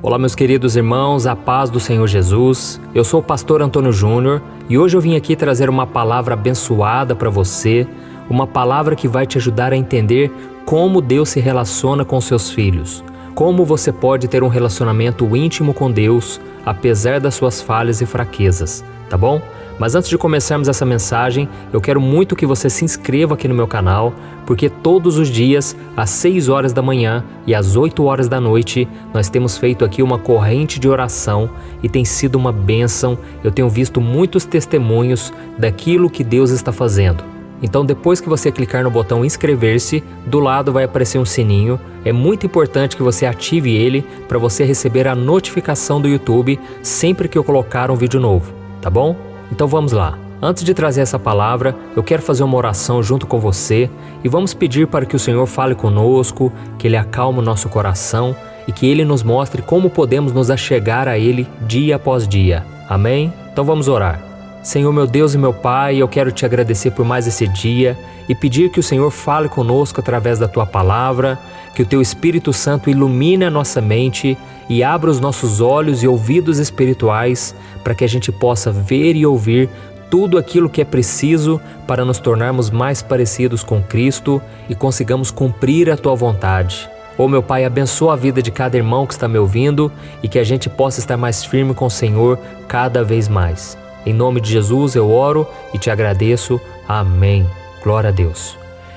Olá, meus queridos irmãos, a paz do Senhor Jesus. Eu sou o pastor Antônio Júnior e hoje eu vim aqui trazer uma palavra abençoada para você, uma palavra que vai te ajudar a entender como Deus se relaciona com seus filhos, como você pode ter um relacionamento íntimo com Deus, apesar das suas falhas e fraquezas, tá bom? Mas antes de começarmos essa mensagem, eu quero muito que você se inscreva aqui no meu canal, porque todos os dias, às 6 horas da manhã e às 8 horas da noite, nós temos feito aqui uma corrente de oração e tem sido uma bênção. Eu tenho visto muitos testemunhos daquilo que Deus está fazendo. Então, depois que você clicar no botão inscrever-se, do lado vai aparecer um sininho. É muito importante que você ative ele para você receber a notificação do YouTube sempre que eu colocar um vídeo novo, tá bom? Então vamos lá. Antes de trazer essa palavra, eu quero fazer uma oração junto com você e vamos pedir para que o Senhor fale conosco, que Ele acalme o nosso coração e que Ele nos mostre como podemos nos achegar a Ele dia após dia. Amém? Então vamos orar. Senhor, meu Deus e meu Pai, eu quero te agradecer por mais esse dia e pedir que o Senhor fale conosco através da Tua palavra, que o Teu Espírito Santo ilumine a nossa mente e abra os nossos olhos e ouvidos espirituais para que a gente possa ver e ouvir tudo aquilo que é preciso para nos tornarmos mais parecidos com Cristo e consigamos cumprir a Tua vontade. Ô meu Pai, abençoa a vida de cada irmão que está me ouvindo e que a gente possa estar mais firme com o Senhor cada vez mais. Em nome de Jesus eu oro e te agradeço. Amém. Glória a Deus.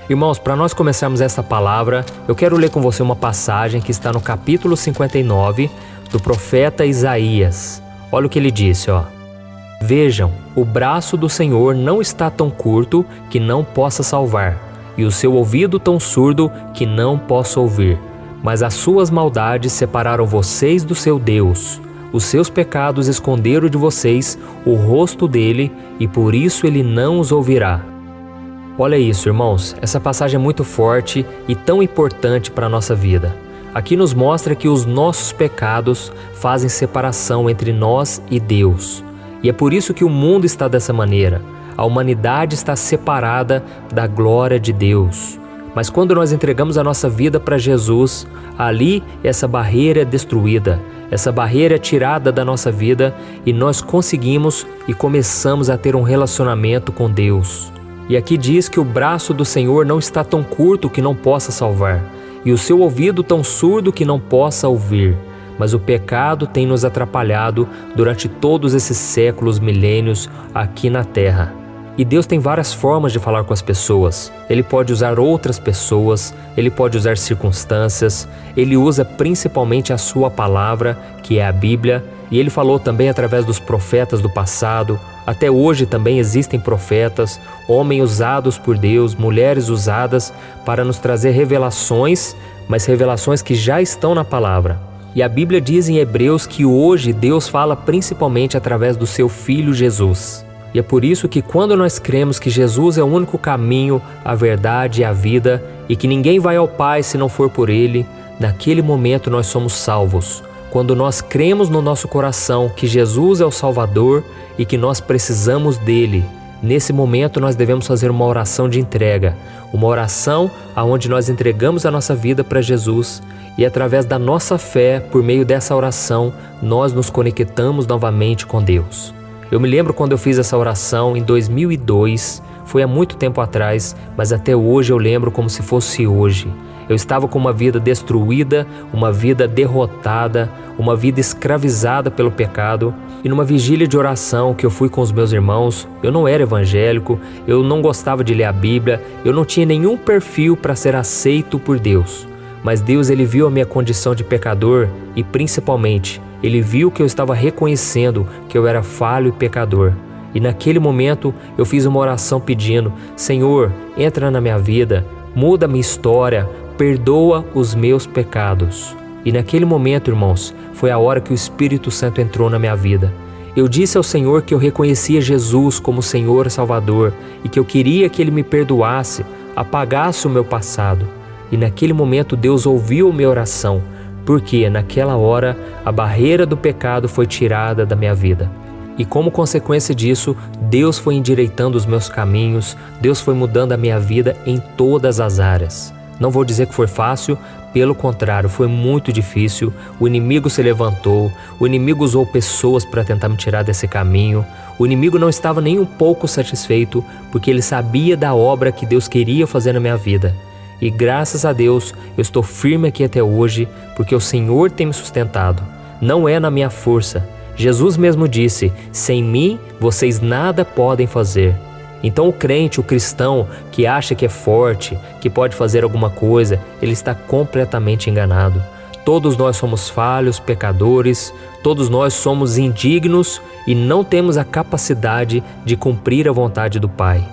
Irmãos, para nós começarmos essa palavra, eu quero ler com você uma passagem que está no capítulo 59 do profeta Isaías. Olha o que ele disse, ó. Vejam, o braço do Senhor não está tão curto que não possa salvar, e o seu ouvido tão surdo que não possa ouvir. Mas as suas maldades separaram vocês do seu Deus. Os seus pecados esconderam de vocês o rosto dele, e por isso ele não os ouvirá. Olha isso, irmãos, essa passagem é muito forte e tão importante para a nossa vida. Aqui nos mostra que os nossos pecados fazem separação entre nós e Deus. E é por isso que o mundo está dessa maneira. A humanidade está separada da glória de Deus. Mas quando nós entregamos a nossa vida para Jesus, ali essa barreira é destruída. Essa barreira é tirada da nossa vida e nós conseguimos e começamos a ter um relacionamento com Deus. E aqui diz que o braço do Senhor não está tão curto que não possa salvar, e o seu ouvido tão surdo que não possa ouvir. Mas o pecado tem nos atrapalhado durante todos esses séculos, milênios aqui na terra. E Deus tem várias formas de falar com as pessoas. Ele pode usar outras pessoas, Ele pode usar circunstâncias, Ele usa principalmente a sua palavra, que é a Bíblia, e Ele falou também através dos profetas do passado. Até hoje também existem profetas, homens usados por Deus, mulheres usadas para nos trazer revelações, mas revelações que já estão na palavra. E a Bíblia diz em Hebreus que hoje Deus fala principalmente através do seu Filho Jesus. E é por isso que quando nós cremos que Jesus é o único caminho, a verdade e a vida, e que ninguém vai ao Pai se não for por Ele, naquele momento nós somos salvos. Quando nós cremos no nosso coração que Jesus é o Salvador e que nós precisamos dEle, nesse momento nós devemos fazer uma oração de entrega, uma oração onde nós entregamos a nossa vida para Jesus e através da nossa fé, por meio dessa oração, nós nos conectamos novamente com Deus. Eu me lembro quando eu fiz essa oração em 2002, foi há muito tempo atrás, mas até hoje eu lembro como se fosse hoje. Eu estava com uma vida destruída, uma vida derrotada, uma vida escravizada pelo pecado. E numa vigília de oração que eu fui com os meus irmãos, eu não era evangélico, eu não gostava de ler a Bíblia, eu não tinha nenhum perfil para ser aceito por Deus. Mas Deus, Ele viu a minha condição de pecador e principalmente, Ele viu que eu estava reconhecendo que eu era falho e pecador. E naquele momento eu fiz uma oração pedindo: Senhor, entra na minha vida, muda a minha história, perdoa os meus pecados. E naquele momento, irmãos, foi a hora que o Espírito Santo entrou na minha vida. Eu disse ao Senhor que eu reconhecia Jesus como Senhor e Salvador e que eu queria que Ele me perdoasse, apagasse o meu passado. E naquele momento Deus ouviu a minha oração, porque naquela hora a barreira do pecado foi tirada da minha vida. E como consequência disso, Deus foi endireitando os meus caminhos, Deus foi mudando a minha vida em todas as áreas. Não vou dizer que foi fácil, Pelo contrário, foi muito difícil, o inimigo se levantou, o inimigo usou pessoas para tentar me tirar desse caminho, o inimigo não estava nem um pouco satisfeito, porque ele sabia da obra que Deus queria fazer na minha vida. E graças a Deus, eu estou firme aqui até hoje, porque o Senhor tem me sustentado. Não é na minha força. Jesus mesmo disse, sem mim, vocês nada podem fazer. Então o crente, o cristão, que acha que é forte, que pode fazer alguma coisa, ele está completamente enganado. Todos nós somos falhos, pecadores, todos nós somos indignos e não temos a capacidade de cumprir a vontade do Pai.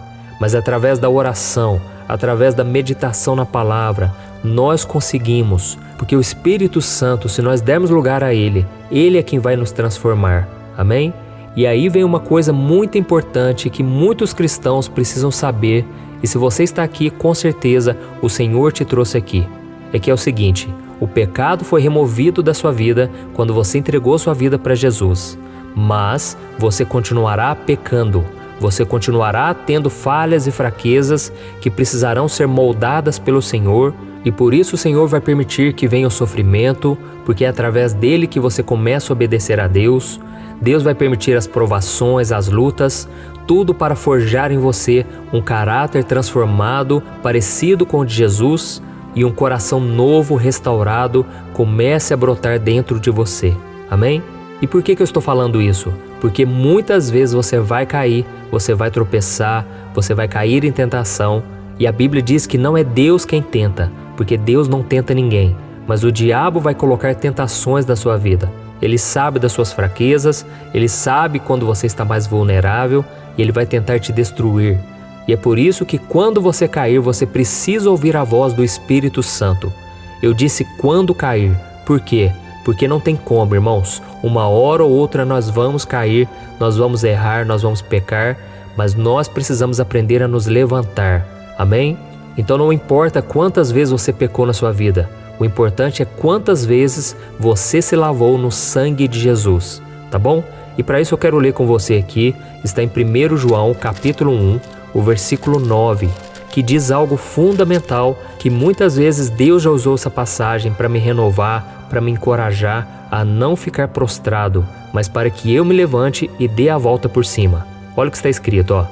Mas através da oração, através da meditação na palavra, nós conseguimos, porque o Espírito Santo, se nós dermos lugar a Ele é quem vai nos transformar. Amém? E aí vem uma coisa muito importante que muitos cristãos precisam saber, e se você está aqui, com certeza o Senhor te trouxe aqui. É que é o seguinte, o pecado foi removido da sua vida quando você entregou sua vida para Jesus, mas você continuará pecando, você continuará tendo falhas e fraquezas que precisarão ser moldadas pelo Senhor, e por isso o Senhor vai permitir que venha o sofrimento, porque é através dele que você começa a obedecer a Deus. Deus vai permitir as provações, as lutas, tudo para forjar em você um caráter transformado, parecido com o de Jesus, e um coração novo, restaurado, comece a brotar dentro de você. Amém? E por que eu estou falando isso? Porque muitas vezes você vai cair, você vai tropeçar, você vai cair em tentação, e a Bíblia diz que não é Deus quem tenta, porque Deus não tenta ninguém, mas o diabo vai colocar tentações na sua vida. Ele sabe das suas fraquezas, ele sabe quando você está mais vulnerável e ele vai tentar te destruir. E é por isso que quando você cair, você precisa ouvir a voz do Espírito Santo. Eu disse quando cair. Por quê? Porque não tem como, irmãos. Uma hora ou outra nós vamos cair, nós vamos errar, nós vamos pecar, mas nós precisamos aprender a nos levantar. Amém? Então não importa quantas vezes você pecou na sua vida. O importante é quantas vezes você se lavou no sangue de Jesus, tá bom? E para isso eu quero ler com você aqui, está em 1 João capítulo 1, o versículo 9, que diz algo fundamental, que muitas vezes Deus já usou essa passagem para me renovar, para me encorajar a não ficar prostrado, mas para que eu me levante e dê a volta por cima. Olha o que está escrito, ó.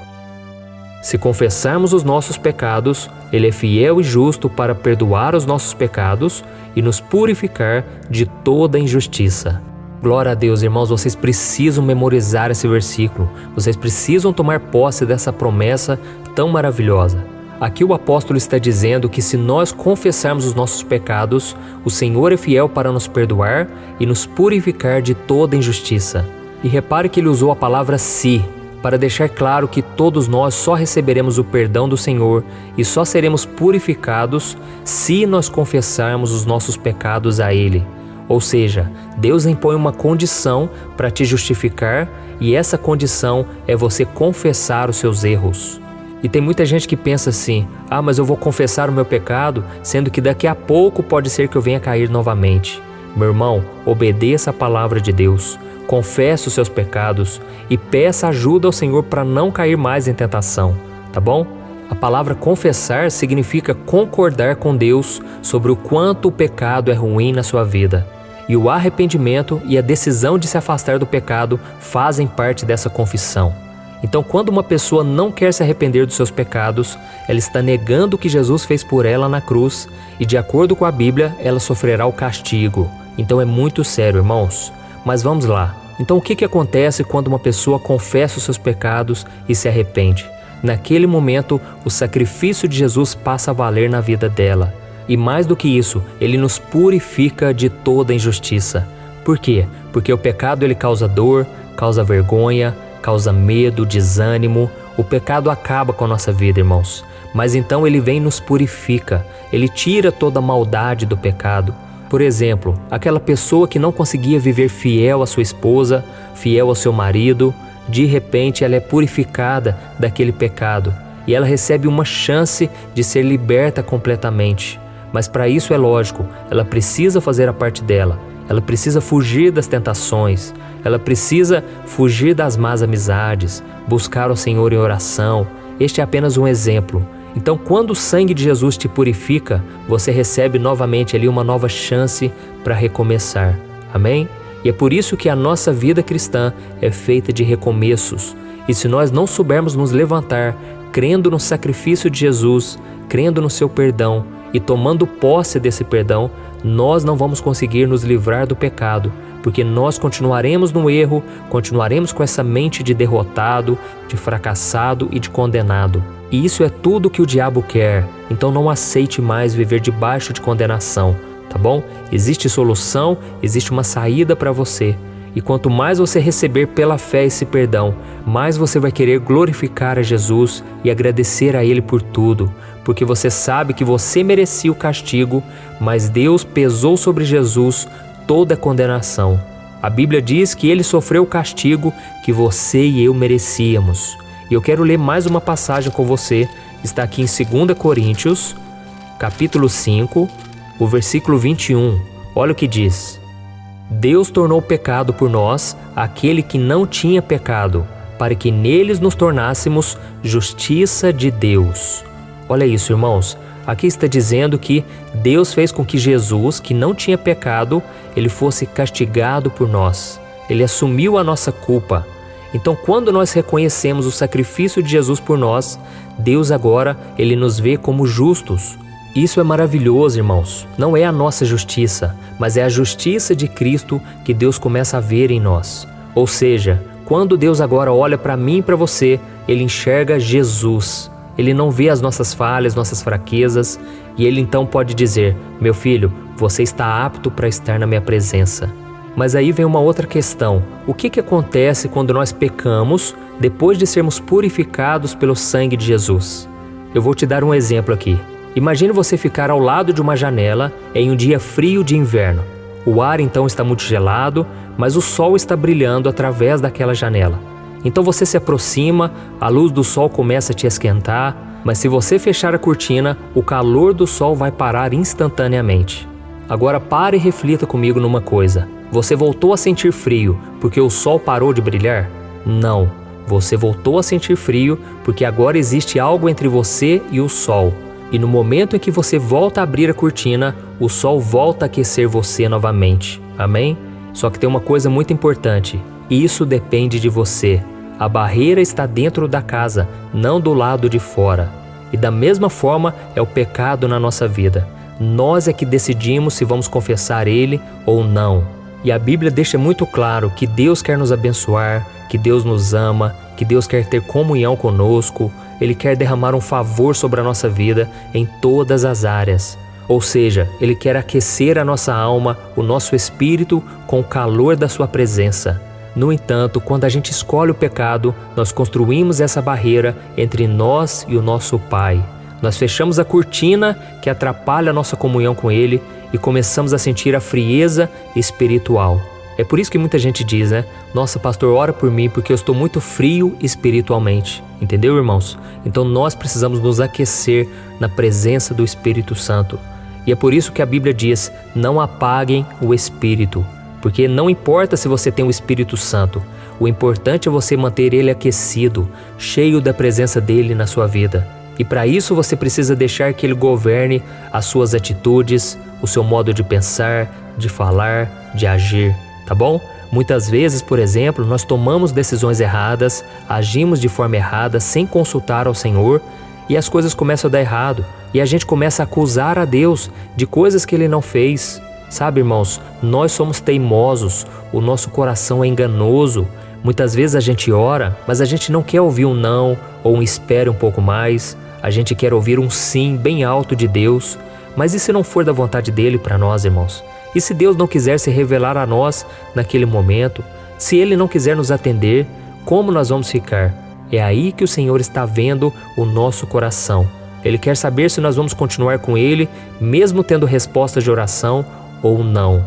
Se confessarmos os nossos pecados, Ele é fiel e justo para perdoar os nossos pecados e nos purificar de toda injustiça. Glória a Deus, irmãos, vocês precisam memorizar esse versículo, vocês precisam tomar posse dessa promessa tão maravilhosa. Aqui o apóstolo está dizendo que se nós confessarmos os nossos pecados, o Senhor é fiel para nos perdoar e nos purificar de toda injustiça. E repare que ele usou a palavra se, para deixar claro que todos nós só receberemos o perdão do Senhor e só seremos purificados se nós confessarmos os nossos pecados a Ele. Ou seja, Deus impõe uma condição para te justificar e essa condição é você confessar os seus erros. E tem muita gente que pensa assim, mas eu vou confessar o meu pecado, sendo que daqui a pouco pode ser que eu venha cair novamente. Meu irmão, obedeça a palavra de Deus. Confesse os seus pecados e peça ajuda ao Senhor para não cair mais em tentação, tá bom? A palavra confessar significa concordar com Deus sobre o quanto o pecado é ruim na sua vida. E o arrependimento e a decisão de se afastar do pecado fazem parte dessa confissão. Então, quando uma pessoa não quer se arrepender dos seus pecados, ela está negando o que Jesus fez por ela na cruz e, de acordo com a Bíblia, ela sofrerá o castigo. Então é muito sério, irmãos. Mas vamos lá. Então o que acontece quando uma pessoa confessa os seus pecados e se arrepende? Naquele momento, o sacrifício de Jesus passa a valer na vida dela. E mais do que isso, ele nos purifica de toda injustiça. Por quê? Porque o pecado ele causa dor, causa vergonha, causa medo, desânimo. O pecado acaba com a nossa vida, irmãos. Mas então ele vem e nos purifica. Ele tira toda a maldade do pecado. Por exemplo, aquela pessoa que não conseguia viver fiel à sua esposa, fiel ao seu marido, de repente ela é purificada daquele pecado e ela recebe uma chance de ser liberta completamente. Mas para isso é lógico, ela precisa fazer a parte dela, ela precisa fugir das tentações, ela precisa fugir das más amizades, buscar o Senhor em oração. Este é apenas um exemplo. Então, quando o sangue de Jesus te purifica, você recebe novamente ali uma nova chance para recomeçar. Amém? E é por isso que a nossa vida cristã é feita de recomeços. E se nós não soubermos nos levantar, crendo no sacrifício de Jesus, crendo no seu perdão e tomando posse desse perdão, nós não vamos conseguir nos livrar do pecado, porque nós continuaremos no erro, continuaremos com essa mente de derrotado, de fracassado e de condenado. E isso é tudo que o diabo quer, então não aceite mais viver debaixo de condenação, tá bom? Existe solução, existe uma saída para você. E quanto mais você receber pela fé esse perdão, mais você vai querer glorificar a Jesus e agradecer a Ele por tudo, porque você sabe que você merecia o castigo, mas Deus pesou sobre Jesus toda a condenação. A Bíblia diz que Ele sofreu o castigo que você e eu merecíamos. E eu quero ler mais uma passagem com você, está aqui em 2 Coríntios, capítulo 5, o versículo 21. Olha o que diz: Deus tornou pecado por nós aquele que não tinha pecado, para que neles nos tornássemos justiça de Deus. Olha isso, irmãos. Aqui está dizendo que Deus fez com que Jesus, que não tinha pecado, ele fosse castigado por nós. Ele assumiu a nossa culpa. Então, quando nós reconhecemos o sacrifício de Jesus por nós, Deus agora, ele nos vê como justos. Isso é maravilhoso, irmãos. Não é a nossa justiça, mas é a justiça de Cristo que Deus começa a ver em nós. Ou seja, quando Deus agora olha para mim e para você, ele enxerga Jesus. Ele não vê as nossas falhas, nossas fraquezas, e ele então pode dizer: meu filho, você está apto para estar na minha presença. Mas aí vem uma outra questão. O que acontece quando nós pecamos depois de sermos purificados pelo sangue de Jesus? Eu vou te dar um exemplo aqui. Imagine você ficar ao lado de uma janela em um dia frio de inverno. O ar então está muito gelado, mas o sol está brilhando através daquela janela. Então você se aproxima, a luz do sol começa a te esquentar, mas se você fechar a cortina, o calor do sol vai parar instantaneamente. Agora pare e reflita comigo numa coisa. Você voltou a sentir frio porque o sol parou de brilhar? Não. Você voltou a sentir frio porque agora existe algo entre você e o sol. E no momento em que você volta a abrir a cortina, o sol volta a aquecer você novamente. Amém? Só que tem uma coisa muito importante. Isso depende de você. A barreira está dentro da casa, não do lado de fora. E da mesma forma é o pecado na nossa vida. Nós é que decidimos se vamos confessar ele ou não. E a Bíblia deixa muito claro que Deus quer nos abençoar, que Deus nos ama, que Deus quer ter comunhão conosco. Ele quer derramar um favor sobre a nossa vida em todas as áreas. Ou seja, Ele quer aquecer a nossa alma, o nosso espírito com o calor da sua presença. No entanto, quando a gente escolhe o pecado, nós construímos essa barreira entre nós e o nosso Pai. Nós fechamos a cortina que atrapalha a nossa comunhão com Ele e começamos a sentir a frieza espiritual. É por isso que muita gente diz, né? Nossa, pastor, ora por mim porque eu estou muito frio espiritualmente. Entendeu, irmãos? Então nós precisamos nos aquecer na presença do Espírito Santo. E é por isso que a Bíblia diz: não apaguem o Espírito. Porque não importa se você tem o Espírito Santo, o importante é você manter ele aquecido, cheio da presença dele na sua vida. E para isso você precisa deixar que ele governe as suas atitudes, o seu modo de pensar, de falar, de agir, tá bom? Muitas vezes, por exemplo, nós tomamos decisões erradas, agimos de forma errada sem consultar ao Senhor e as coisas começam a dar errado. E a gente começa a acusar a Deus de coisas que Ele não fez. Sabe, irmãos, nós somos teimosos, o nosso coração é enganoso. Muitas vezes a gente ora, mas a gente não quer ouvir um não ou um espere um pouco mais. A gente quer ouvir um sim bem alto de Deus. Mas e se não for da vontade dEle para nós, irmãos? E se Deus não quiser se revelar a nós naquele momento? Se Ele não quiser nos atender, como nós vamos ficar? É aí que o Senhor está vendo o nosso coração. Ele quer saber se nós vamos continuar com Ele, mesmo tendo resposta de oração ou não.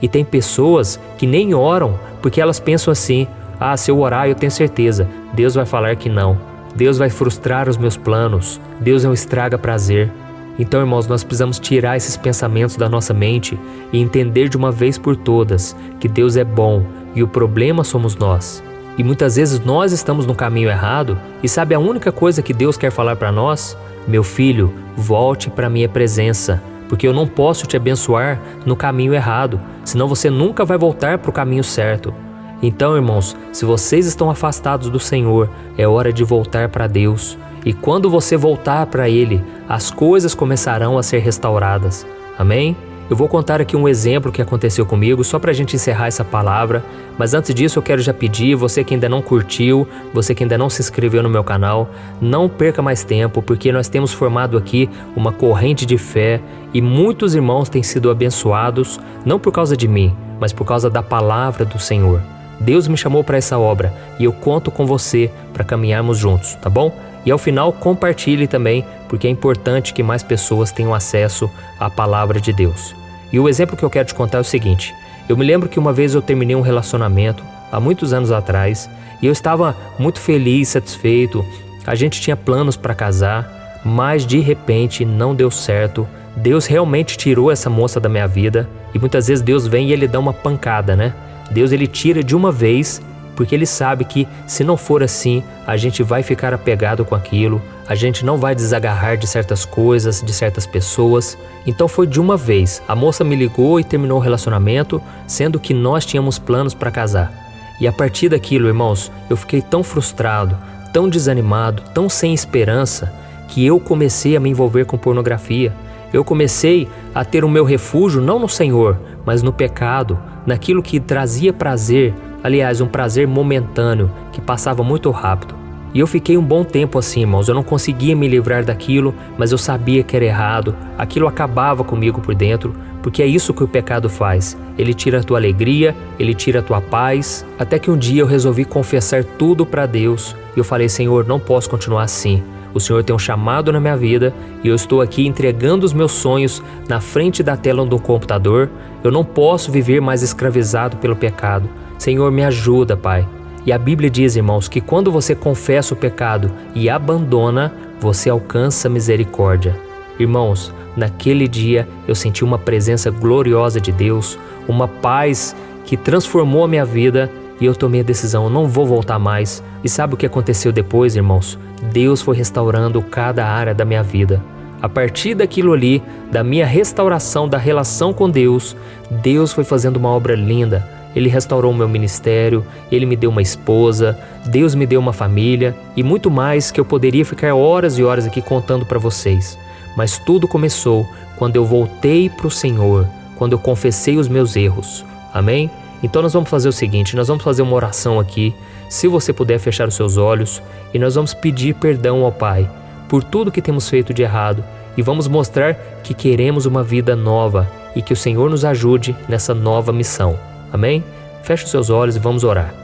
E tem pessoas que nem oram porque elas pensam assim: ah, se eu orar eu tenho certeza, Deus vai falar que não. Deus vai frustrar os meus planos. Deus é um estraga-prazer. Então, irmãos, nós precisamos tirar esses pensamentos da nossa mente e entender de uma vez por todas que Deus é bom e o problema somos nós. E muitas vezes nós estamos no caminho errado e sabe a única coisa que Deus quer falar para nós? Meu filho, volte para a minha presença, porque eu não posso te abençoar no caminho errado, senão você nunca vai voltar para o caminho certo. Então, irmãos, se vocês estão afastados do Senhor, é hora de voltar para Deus. E quando você voltar para Ele, as coisas começarão a ser restauradas. Amém? Eu vou contar aqui um exemplo que aconteceu comigo, só para a gente encerrar essa palavra. Mas antes disso eu quero já pedir, você que ainda não curtiu, você que ainda não se inscreveu no meu canal, não perca mais tempo, porque nós temos formado aqui uma corrente de fé e muitos irmãos têm sido abençoados, não por causa de mim, mas por causa da palavra do Senhor. Deus me chamou para essa obra e eu conto com você para caminharmos juntos, tá bom? E ao final compartilhe também, porque é importante que mais pessoas tenham acesso à palavra de Deus. E o exemplo que eu quero te contar é o seguinte: eu me lembro que uma vez eu terminei um relacionamento, há muitos anos atrás, e eu estava muito feliz, satisfeito, a gente tinha planos para casar, mas de repente não deu certo. Deus realmente tirou essa moça da minha vida, e muitas vezes Deus vem e Ele dá uma pancada, né? Deus Ele tira de uma vez, porque Ele sabe que se não for assim, a gente vai ficar apegado com aquilo, a gente não vai desagarrar de certas coisas, de certas pessoas. Então foi de uma vez, a moça me ligou e terminou o relacionamento, sendo que nós tínhamos planos para casar. E a partir daquilo, irmãos, eu fiquei tão frustrado, tão desanimado, tão sem esperança, que eu comecei a me envolver com pornografia. Eu comecei a ter o meu refúgio não no Senhor, mas no pecado, naquilo que trazia prazer, aliás, um prazer momentâneo, que passava muito rápido. E eu fiquei um bom tempo assim, irmãos, eu não conseguia me livrar daquilo, mas eu sabia que era errado, aquilo acabava comigo por dentro, porque é isso que o pecado faz. Ele tira a tua alegria, ele tira a tua paz, até que um dia eu resolvi confessar tudo para Deus, e eu falei: Senhor, não posso continuar assim. O Senhor tem um chamado na minha vida e eu estou aqui entregando os meus sonhos na frente da tela do computador. Eu não posso viver mais escravizado pelo pecado. Senhor, me ajuda, Pai. E a Bíblia diz, irmãos, que quando você confessa o pecado e abandona, você alcança misericórdia. Irmãos, naquele dia eu senti uma presença gloriosa de Deus, uma paz que transformou a minha vida. E eu tomei a decisão, eu não vou voltar mais. E sabe o que aconteceu depois, irmãos? Deus foi restaurando cada área da minha vida. A partir daquilo ali, da minha restauração, da relação com Deus, Deus foi fazendo uma obra linda. Ele restaurou o meu ministério, Ele me deu uma esposa, Deus me deu uma família e muito mais que eu poderia ficar horas e horas aqui contando para vocês. Mas tudo começou quando eu voltei para o Senhor, quando eu confessei os meus erros. Amém? Então nós vamos fazer o seguinte, nós vamos fazer uma oração aqui, se você puder fechar os seus olhos, e nós vamos pedir perdão ao Pai por tudo que temos feito de errado e vamos mostrar que queremos uma vida nova e que o Senhor nos ajude nessa nova missão. Amém? Feche os seus olhos e vamos orar.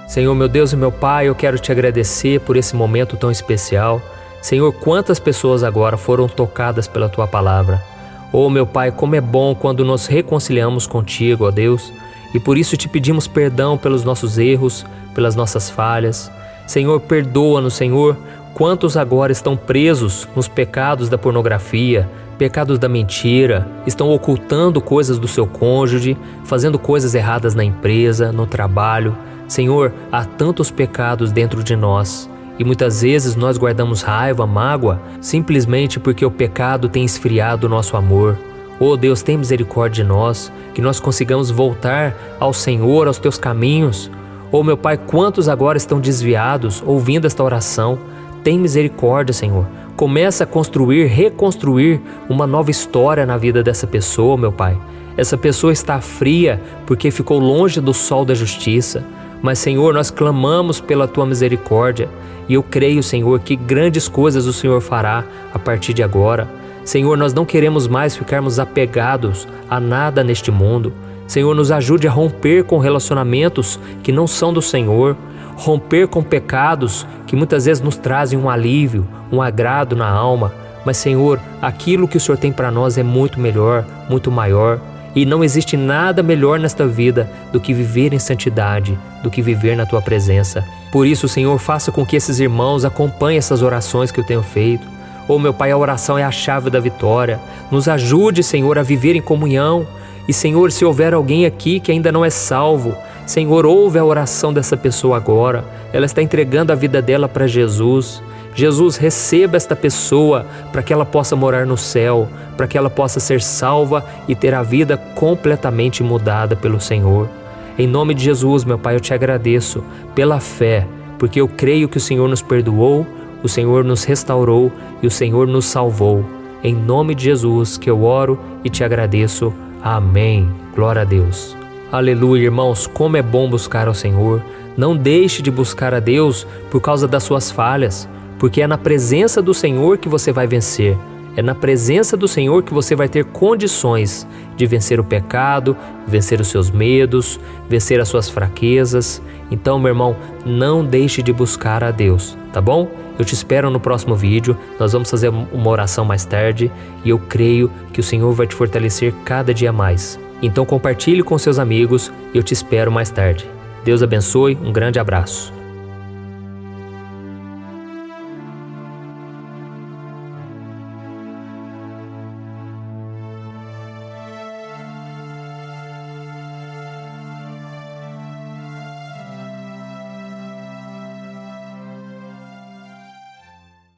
Senhor, meu Deus e meu Pai, eu quero te agradecer por esse momento tão especial. Senhor, quantas pessoas agora foram tocadas pela Tua palavra. Oh, meu Pai, como é bom quando nos reconciliamos contigo, ó Deus. E por isso te pedimos perdão pelos nossos erros, pelas nossas falhas. Senhor, perdoa-nos, Senhor, quantos agora estão presos nos pecados da pornografia, pecados da mentira, estão ocultando coisas do seu cônjuge, fazendo coisas erradas na empresa, no trabalho. Senhor, há tantos pecados dentro de nós. E muitas vezes nós guardamos raiva, mágoa, simplesmente porque o pecado tem esfriado o nosso amor. Oh Deus, tem misericórdia de nós, que nós consigamos voltar ao Senhor, aos Teus caminhos. Oh meu Pai, quantos agora estão desviados, ouvindo esta oração? Tem misericórdia, Senhor. Começa a construir, reconstruir uma nova história na vida dessa pessoa, meu Pai. Essa pessoa está fria porque ficou longe do sol da justiça. Mas, Senhor, nós clamamos pela Tua misericórdia. E eu creio, Senhor, que grandes coisas o Senhor fará a partir de agora. Senhor, nós não queremos mais ficarmos apegados a nada neste mundo. Senhor, nos ajude a romper com relacionamentos que não são do Senhor, romper com pecados que muitas vezes nos trazem um alívio, um agrado na alma. Mas, Senhor, aquilo que o Senhor tem para nós é muito melhor, muito maior. E não existe nada melhor nesta vida do que viver em santidade, do que viver na Tua presença. Por isso, Senhor, faça com que esses irmãos acompanhem essas orações que eu tenho feito. Oh, meu Pai, a oração é a chave da vitória. Nos ajude, Senhor, a viver em comunhão. E, Senhor, se houver alguém aqui que ainda não é salvo, Senhor, ouve a oração dessa pessoa agora. Ela está entregando a vida dela para Jesus. Jesus, receba esta pessoa para que ela possa morar no céu, para que ela possa ser salva e ter a vida completamente mudada pelo Senhor. Em nome de Jesus, meu Pai, eu te agradeço pela fé, porque eu creio que o Senhor nos perdoou, o Senhor nos restaurou e o Senhor nos salvou. Em nome de Jesus que eu oro e te agradeço. Amém. Glória a Deus. Aleluia, irmãos, como é bom buscar ao Senhor. Não deixe de buscar a Deus por causa das suas falhas, porque é na presença do Senhor que você vai vencer. É na presença do Senhor que você vai ter condições de vencer o pecado, vencer os seus medos, vencer as suas fraquezas. Então, meu irmão, não deixe de buscar a Deus, tá bom? Eu te espero no próximo vídeo, nós vamos fazer uma oração mais tarde e eu creio que o Senhor vai te fortalecer cada dia mais. Então compartilhe com seus amigos e eu te espero mais tarde. Deus abençoe, um grande abraço.